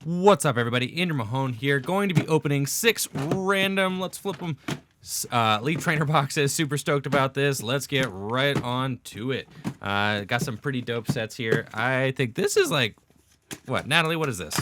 What's up, everybody? Andrew Mahone here, going to be opening 6 random, let's flip them, Elite Trainer boxes. Super stoked about this. Let's get right on to it. Got some pretty dope sets here. I think this is like, what, Natalie, what is this?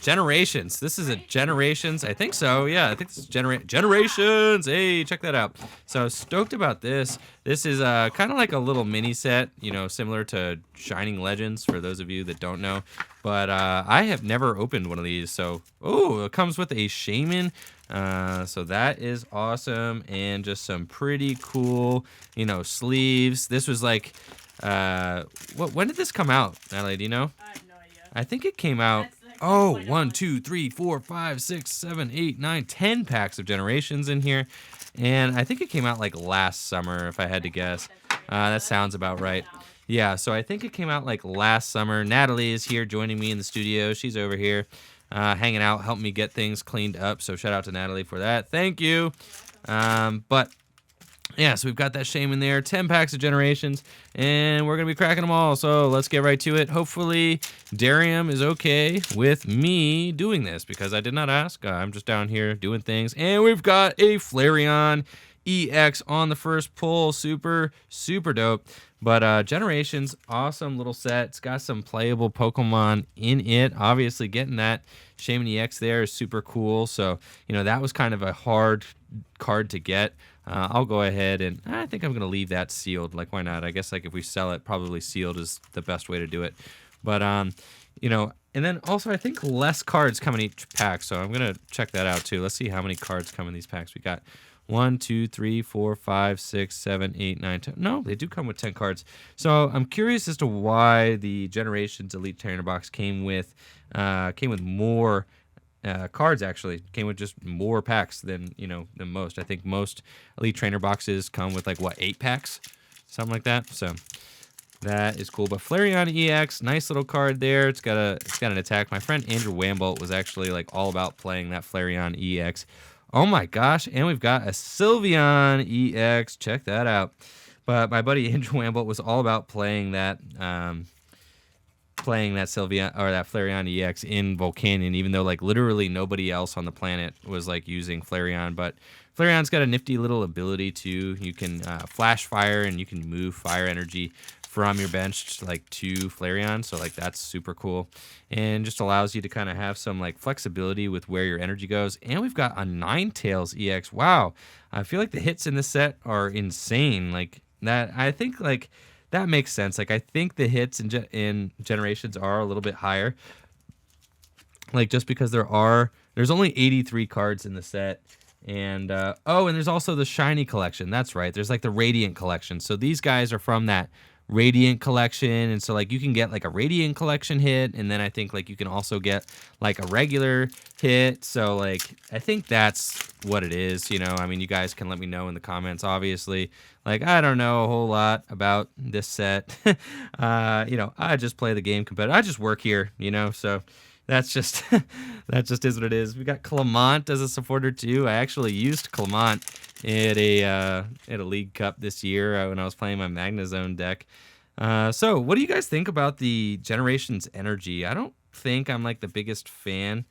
Generations. This is a Generations. I think so. Yeah, I think this is Generations. Hey, check that out. So stoked about this. This is kind of like a little mini set, you know, similar to Shining Legends for those of you that don't know. But I have never opened one of these. So, oh, it comes with a Shaman. So that is awesome. And just some pretty cool, you know, sleeves. This was like, when did this come out, Natalie? Do you know? I have no idea. I think it came out. Oh, 1, 2, 3, 4, 5, 6, 7, 8, 9, 10 packs of Generations in here. And I think it came out like last summer, if I had to guess. That sounds about right. Yeah, so I think it came out like last summer. Natalie is here joining me in the studio. She's over here hanging out, helping me get things cleaned up. So shout out to Natalie for that. Thank you. But yeah, so we've got that Shame in there, 10 packs of Generations, and we're going to be cracking them all, so let's get right to it. Hopefully, Derium is okay with me doing this, because I did not ask. I'm just down here doing things, and we've got a Flareon EX on the first pull. Super, super dope. But Generations, awesome little set. It's got some playable Pokemon in it. Obviously, getting that Shaman EX there is super cool, so, you know, that was kind of a hard card to get. I'll go ahead and I think I'm going to leave that sealed. Like, why not? I guess, like, if we sell it, probably sealed is the best way to do it. But, you know, and then also I think less cards come in each pack. So I'm going to check that out, too. Let's see how many cards come in these packs. We got 1, 2, 3, 4, 5, 6, 7, 8, 9, 10. No, they do come with 10 cards. So I'm curious as to why the Generations Elite Trainer box came with more cards. Actually came with just more packs than most. I think most Elite Trainer boxes come with like, what, 8 packs, something like that. So that is cool. But Flareon EX, nice little card there. It's got an attack. My friend Andrew Wambolt was actually like all about playing that Flareon EX. Oh my gosh, and we've got a Sylveon EX. Check that out. But my buddy Andrew Wambolt was all about playing that Sylveon or that Flareon EX in Volcanion, even though like literally nobody else on the planet was like using Flareon. But Flareon's got a nifty little ability too. You can flash fire, and you can move fire energy from your bench like to Flareon, so like that's super cool, and just allows you to kind of have some like flexibility with where your energy goes. And we've got a Ninetales EX. Wow, I feel like the hits in this set are insane. Like that, I think like that makes sense. Like I think the hits in Generations are a little bit higher, like just because there's only 83 cards in the set. And and there's also the Shiny collection. That's right, there's like the Radiant collection. So these guys are from that Radiant collection, and so like you can get like a Radiant collection hit, and then I think like you can also get like a regular hit. So like I think that's what it is. I mean, you guys can let me know in the comments. Obviously, like I don't know a whole lot about this set. I just play the game competitive. I just work here, so that's just that just is what it is. We got Clement as a supporter too. I actually used Clement at a League Cup this year when I was playing my Magnezone deck. So what do you guys think about the Generations energy? I don't think I'm like the biggest fan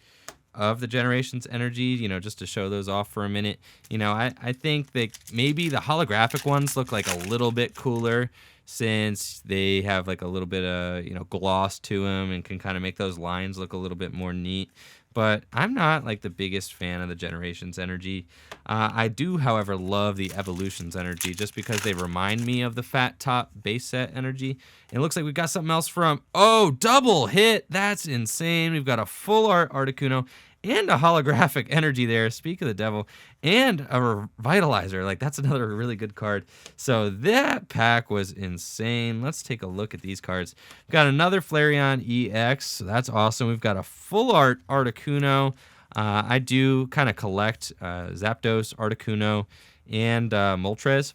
of the Generations energy, just to show those off for a minute. I think that maybe the holographic ones look like a little bit cooler, since they have like a little bit of gloss to them and can kind of make those lines look a little bit more neat. But I'm not like the biggest fan of the Generations energy. I do, however, love the Evolutions energy, just because they remind me of the Fat Top base set energy. And it looks like we've got something else from, double hit. That's insane. We've got a full art Articuno and a holographic energy there, speak of the devil, and a Revitalizer. Like, that's another really good card. So that pack was insane. Let's take a look at these cards. We've got another Flareon EX, so that's awesome. We've got a full art Articuno. I do kind of collect Zapdos, Articuno, and Moltres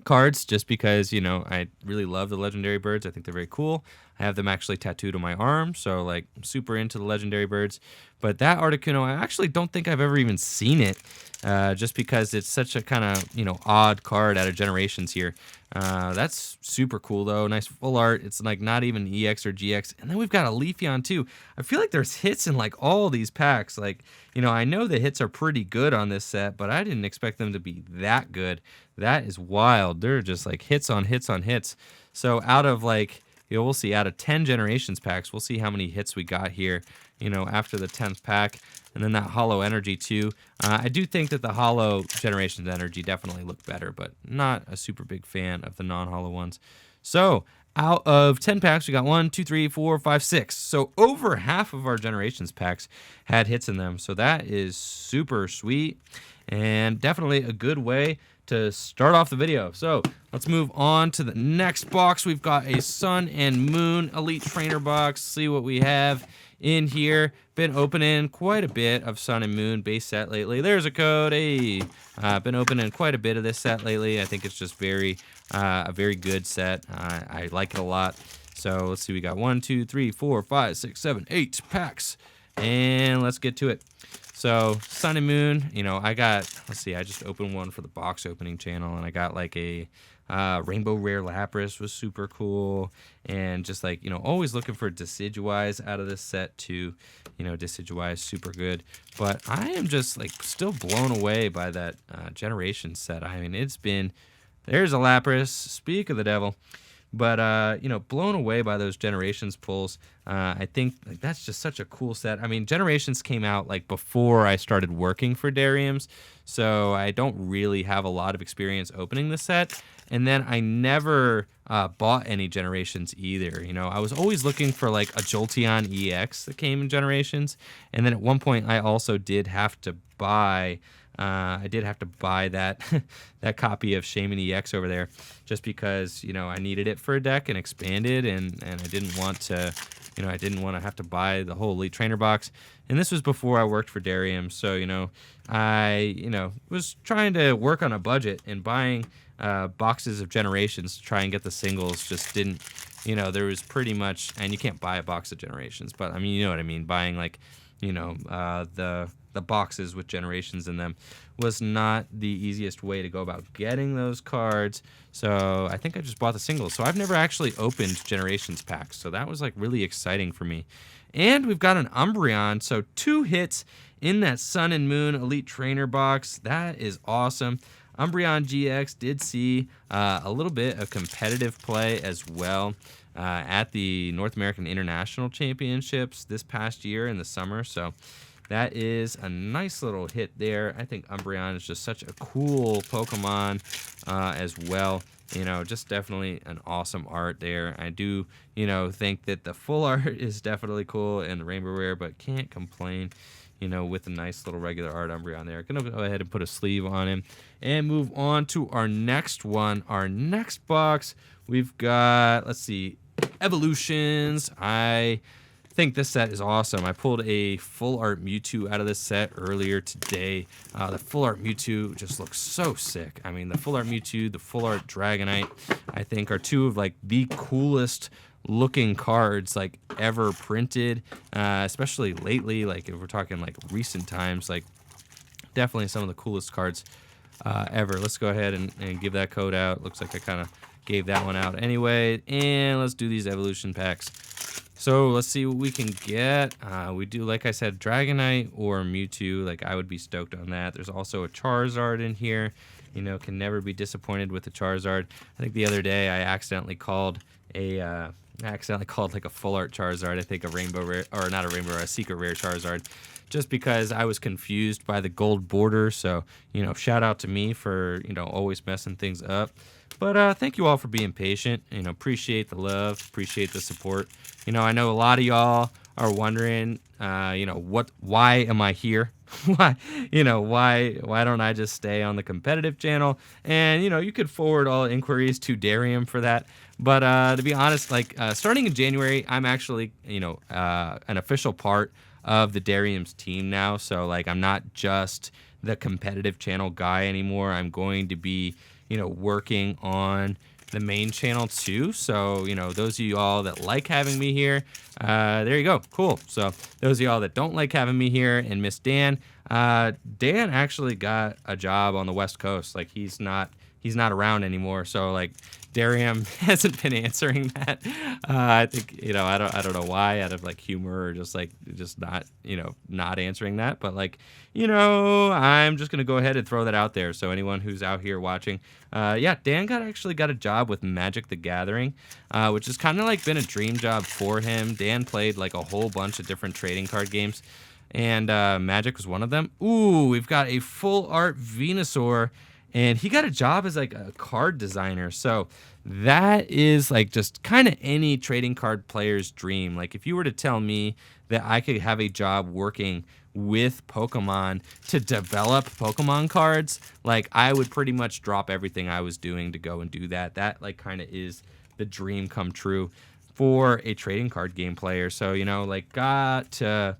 cards, just because I really love the legendary birds. I think they're very cool. I have them actually tattooed on my arm, so like I'm super into the legendary birds. But that Articuno, I actually don't think I've ever even seen it, just because it's such a kind of, odd card out of Generations here. That's super cool though. Nice full art. It's like not even EX or GX. And then we've got a Leafeon too. I feel like there's hits in like all these packs. Like, I know the hits are pretty good on this set, but I didn't expect them to be that good. That is wild. They're just like hits on hits on hits. So out of like, we'll see, out of 10 Generations packs, we'll see how many hits we got here, after the 10th pack. And then that Holo Energy too. I do think that the Holo Generations Energy definitely look better, but not a super big fan of the non-Holo ones. So out of 10 packs, we got 1, 2, 3, 4, 5, 6. So over half of our Generations packs had hits in them. So that is super sweet and definitely a good way to start off the video. So let's move on to the next box. We've got a Sun and Moon Elite Trainer box. See what we have in here. Been opening quite a bit of Sun and Moon base set lately. There's a code. Hey, been opening quite a bit of this set lately. I think it's just a very good set. I like it a lot. So let's see. We got 1, 2, 3, 4, 5, 6, 7, 8 packs, and let's get to it. So Sun and Moon, let's see, I just opened one for the box opening channel, and I got like a Rainbow Rare Lapras, was super cool, and just like, always looking for Decidueyes out of this set too. Decidueye, super good, but I am just like still blown away by that Generation set. I mean, there's a Lapras, speak of the devil. But, blown away by those Generations pulls. I think like that's just such a cool set. I mean, Generations came out like before I started working for Deriums, so I don't really have a lot of experience opening the set. And then I never bought any Generations either. I was always looking for like a Jolteon EX that came in Generations. And then at one point I also did have to buy that that copy of Shaman EX over there, just because I needed it for a deck and expanded, and I didn't want to have to buy the whole Elite Trainer box. And this was before I worked for Derium, so I was trying to work on a budget, and buying boxes of Generations to try and get the singles just didn't. There was pretty much, and you can't buy a box of Generations, but I mean, you know what I mean, buying like the boxes with Generations in them was not the easiest way to go about getting those cards. So I think I just bought the singles. So I've never actually opened Generations packs. So that was like really exciting for me. And we've got an Umbreon. So 2 hits in that Sun and Moon Elite Trainer box. That is awesome. Umbreon GX did see a little bit of competitive play as well at the North American International Championships this past year in the summer. So that is a nice little hit there. I think Umbreon is just such a cool Pokemon as well. Just definitely an awesome art there. I do, think that the full art is definitely cool and the Rainbow Rare, but can't complain, with a nice little regular art Umbreon there. Gonna go ahead and put a sleeve on him and move on to our next one. Our next box, we've got, let's see, Evolutions. I think this set is awesome. I pulled a full art Mewtwo out of this set earlier today. The full art Mewtwo just looks so sick. I mean, the full art Mewtwo, the full art Dragonite, I think are two of like the coolest looking cards like ever printed, especially lately. Like if we're talking like recent times, like definitely some of the coolest cards ever. Let's go ahead and give that code out. Looks like I kind of gave that one out anyway. And let's do these evolution packs. So let's see what we can get. We do, like I said, Dragonite or Mewtwo. Like I would be stoked on that. There's also a Charizard in here. Can never be disappointed with the Charizard. I think the other day I accidentally called like a full art Charizard. I think a Rainbow Rare, or not a Rainbow Rare, a Secret Rare Charizard, just because I was confused by the gold border. So shout out to me for always messing things up. But thank you all for being patient. Appreciate the love, appreciate the support. I know a lot of y'all are wondering, why am I here? why don't I just stay on the competitive channel? And you could forward all inquiries to Derium for that. But to be honest, like starting in January, I'm actually an official part of the Derium's team now. So like I'm not just the competitive channel guy anymore. I'm going to be working on the main channel too. So, you know, those of you all that like having me here, there you go. Cool. So those of y'all that don't like having me here and miss Dan, Dan actually got a job on the West Coast. Like he's not around anymore. So like Derium hasn't been answering that. I think, you know, I don't know why, out of like humor or just not, you know, not answering that. But like, you know, I'm just going to go ahead and throw that out there. So anyone who's out here watching, yeah, Dan actually got a job with Magic the Gathering, which has kind of like been a dream job for him. Dan played like a whole bunch of different trading card games, and Magic was one of them. Ooh, we've got a full art Venusaur, and he got a job as like a card designer. So that is like just kind of any trading card player's dream. Like if you were to tell me that I could have a job working with Pokemon to develop Pokemon cards, like I would pretty much drop everything I was doing to go and do that. That like kind of is the dream come true for a trading card game player. So, you know, like gotta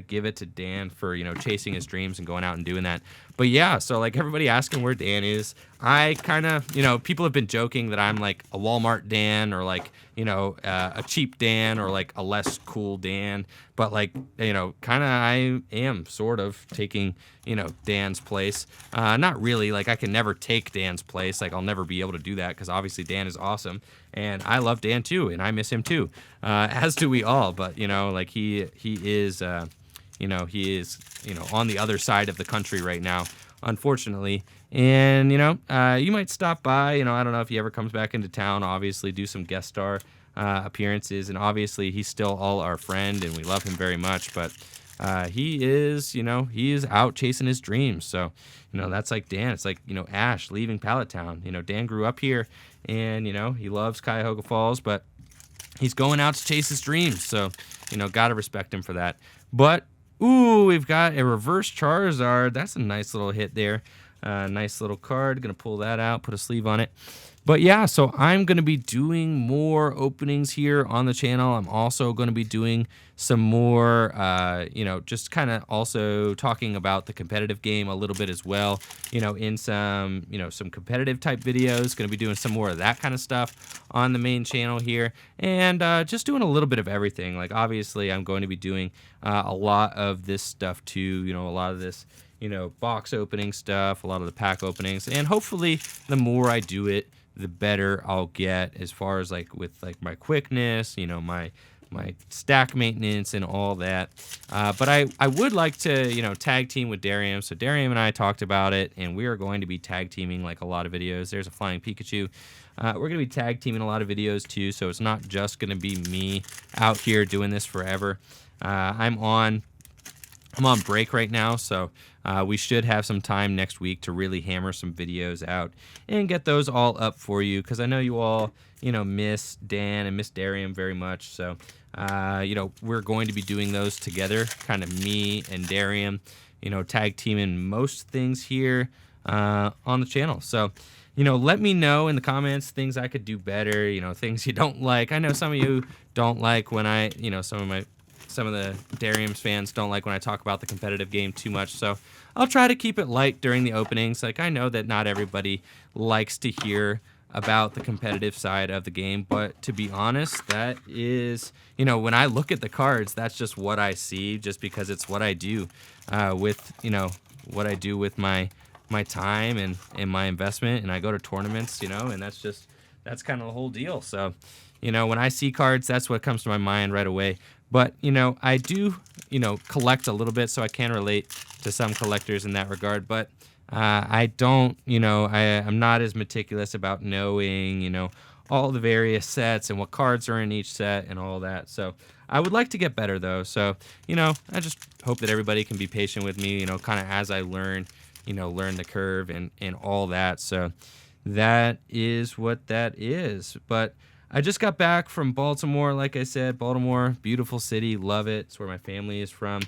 give it to Dan for, you know, chasing his dreams and going out and doing that. But yeah, so like everybody asking where Dan is, I kind of, you know, people have been joking that I'm like a Walmart Dan, or like, you know, a cheap Dan, or like a less cool Dan. But like, you know, kind of I am sort of taking, you know, Dan's place. Not really, like I can never take Dan's place. Like I'll never be able to do that because obviously Dan is awesome. And I love Dan too, and I miss him too, as do we all. But, you know, like he is, you know, on the other side of the country right now, unfortunately. And, you know, you might stop by, you know, I don't know if he ever comes back into town, obviously do some guest star appearances. And obviously he's still all our friend and we love him very much. But he is, you know, he is out chasing his dreams. So, you know, that's like Dan. It's like, you know, Ash leaving Pallet Town. You know, Dan grew up here and, you know, he loves Cuyahoga Falls, but he's going out to chase his dreams. So, you know, got to respect him for that. But, ooh, we've got a reverse Charizard. That's a nice little hit there. Nice little card. Going to pull that out, put a sleeve on it. But yeah, so I'm going to be doing more openings here on the channel. I'm also going to be doing some more, you know, just kind of also talking about the competitive game a little bit as well, you know, in some, you know, some competitive type videos. Going to be doing some more of that kind of stuff on the main channel here, and just doing a little bit of everything. Like obviously I'm going to be doing a lot of this stuff too, you know, a lot of this, you know, box opening stuff, a lot of the pack openings, and hopefully the more I do it, the better I'll get as far as like with like my quickness, you know, my stack maintenance and all that. But I would like to, you know, tag team with Derium. So Derium and I talked about it, and we are going to be tag teaming like a lot of videos. There's a flying Pikachu. We're going to be tag teaming a lot of videos too, so it's not just going to be me out here doing this forever. I'm on break right now, so we should have some time next week to really hammer some videos out and get those all up for you, because I know you all, you know, miss Dan and miss Derium very much. So, you know, we're going to be doing those together, kind of me and Derium, you know, tag teaming most things here on the channel. So, you know, let me know in the comments things I could do better, you know, things you don't like. I know some of you don't like when I, you know, some of the Derium's fans don't like when I talk about the competitive game too much, so I'll try to keep it light during the openings. Like, I know that not everybody likes to hear about the competitive side of the game, but to be honest, that is, you know, when I look at the cards, that's just what I see, just because it's what I do with, you know, what I do with my time and my investment, and I go to tournaments, you know, and that's kind of the whole deal. So, you know, when I see cards, that's what comes to my mind right away. But, you know, I do, you know, collect a little bit, so I can relate to some collectors in that regard. But I don't, you know, I'm not as meticulous about knowing, you know, all the various sets and what cards are in each set and all that. So I would like to get better, though. So, you know, I just hope that everybody can be patient with me, you know, kind of as I learn, you know, learn the curve and all that. So that is what that is. But I just got back from Baltimore. Like I said, Baltimore, beautiful city, love it. It's where my family is from.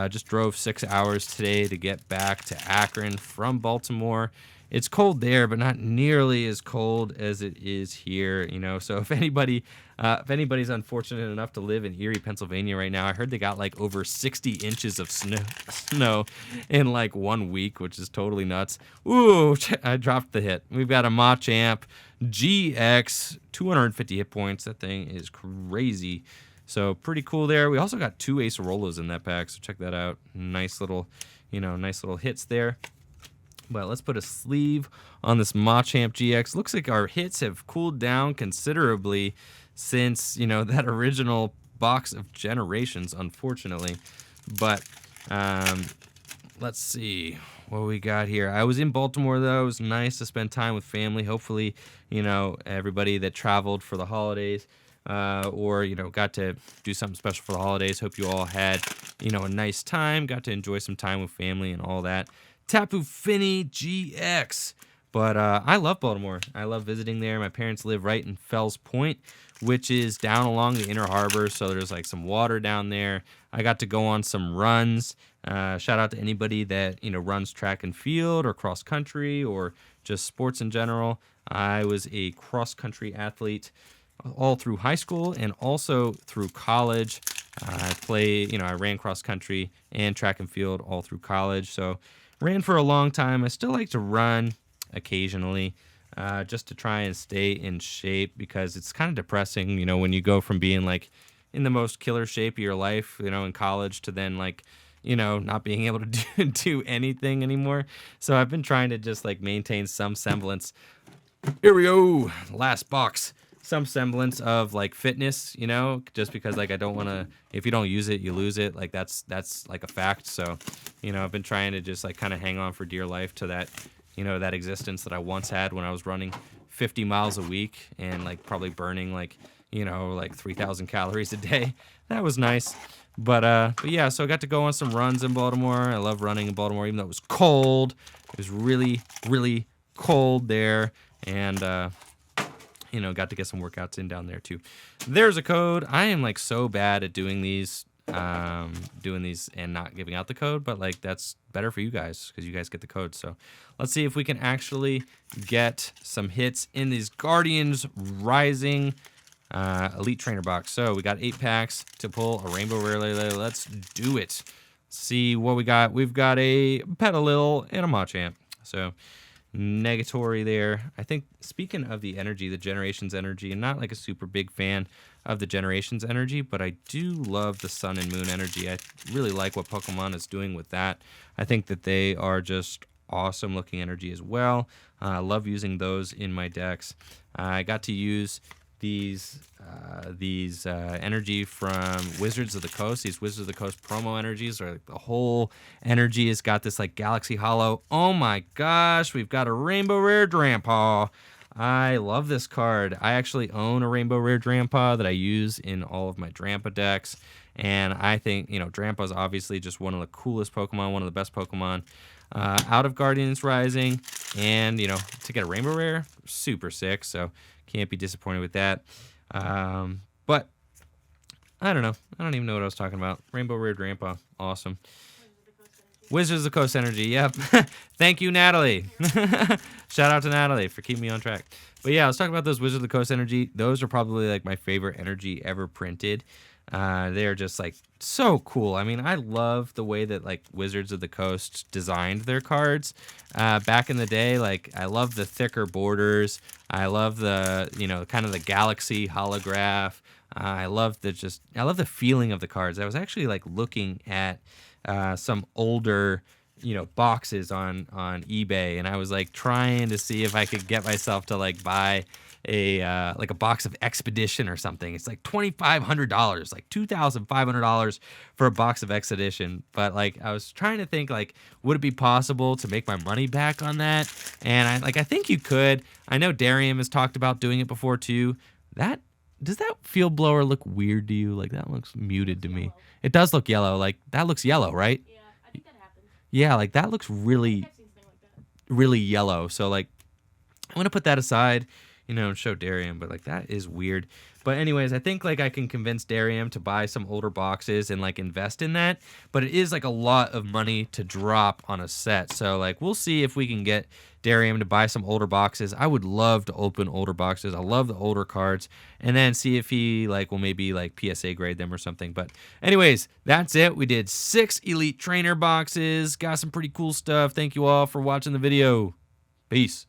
Just drove 6 hours today to get back to Akron from Baltimore. it's cold there, but not nearly as cold as it is here, you know. So if anybody's unfortunate enough to live in Erie, Pennsylvania right now, I heard they got like over 60 inches of snow in like 1 week, which is totally nuts. Ooh, I dropped the hit. We've got a Machamp GX, 250 hit points. That thing is crazy. So pretty cool there. We also got 2 Acerolas in that pack, so check that out. Nice little hits there. But let's put a sleeve on this Machamp GX. Looks like our hits have cooled down considerably since, that original box of Generations, unfortunately. But let's see what we got here. I was in Baltimore, though. It was nice to spend time with family. Hopefully, everybody that traveled for the holidays or, got to do something special for the holidays. Hope you all had, a nice time. Got to enjoy some time with family and all that. Tapu Fini GX. But I love Baltimore. I love visiting there. My parents live right in Fells Point, which is down along the Inner Harbor, so there's like some water down there. I got to go on some runs. Shout out to anybody that runs track and field or cross country or just sports in general. I was a cross country athlete all through high school and also through college. I ran cross country and track and field all through college, so ran for a long time. I still like to run occasionally just to try and stay in shape because it's kind of depressing, when you go from being like in the most killer shape of your life, in college to then like, not being able to do anything anymore. So I've been trying to just like maintain some semblance. Here we go. Last box. Some semblance of like fitness, just because like I don't want to, if you don't use it, you lose it. Like that's like a fact. So, I've been trying to just like kind of hang on for dear life to that, that existence that I once had when I was running 50 miles a week and like probably burning like, like 3,000 calories a day. That was nice. But yeah, so I got to go on some runs in Baltimore. I love running in Baltimore, even though it was cold. It was really, really cold there. And, got to get some workouts in down there too. There's a code. I am like so bad at doing these and not giving out the code, but like that's better for you guys because you guys get the code. So let's see if we can actually get some hits in these Guardians Rising Elite Trainer box. So we got 8 packs to pull a Rainbow Rare. Let's do it. See what we got. We've got a Petalil and a Machamp. So negatory there. I think speaking of the energy, the Generations energy, and not like a super big fan of the Generations energy, but I do love the Sun and Moon energy. I really like what Pokemon is doing with that. I think that they are just awesome looking energy as well. I love using those in my decks. I got to use these energy from Wizards of the Coast. These Wizards of the Coast promo energies are like the whole energy has got this like Galaxy Hollow. Oh my gosh, we've got a Rainbow Rare Drampa. I love this card. I actually own a Rainbow Rare Drampa that I use in all of my Drampa decks. And I think, Drampa is obviously just one of the coolest Pokemon, one of the best Pokemon out of Guardians Rising. And, to get a Rainbow Rare, super sick. So can't be disappointed with that. But I don't know. I don't even know what I was talking about. Rainbow Rare Drampa. Awesome. Wizards of the Coast energy. Yep. Thank you, Natalie. Shout out to Natalie for keeping me on track. But yeah, I was talking about those Wizards of the Coast energy. Those are probably like my favorite energy ever printed. They're just like so cool. I mean, I love the way that like Wizards of the Coast designed their cards back in the day. Like I love the thicker borders. I love the, kind of the galaxy holograph. I love the feeling of the cards. I was actually like looking at some older, boxes on eBay, and I was like trying to see if I could get myself to like buy a box of Expedition or something. It's like $2,500, like $2,500 for a box of Expedition. But like I was trying to think like, would it be possible to make my money back on that? And I think you could. I know Derium has talked about doing it before too. Does that field blower look weird to you? Like that looks muted to me. It does look yellow. Like that looks yellow, right? Yeah, I think that happens. Yeah, like that looks really, really yellow. So like, I'm gonna put that aside, and show Derium. But like that is weird. But anyways, I think like I can convince Derium to buy some older boxes and like invest in that. But it is like a lot of money to drop on a set. So like we'll see if we can get Derium to buy some older boxes. I would love to open older boxes. I love the older cards, and then see if he will maybe PSA grade them or something. But anyways, that's it. We did 6 Elite Trainer boxes. Got some pretty cool stuff. Thank you all for watching the video. Peace.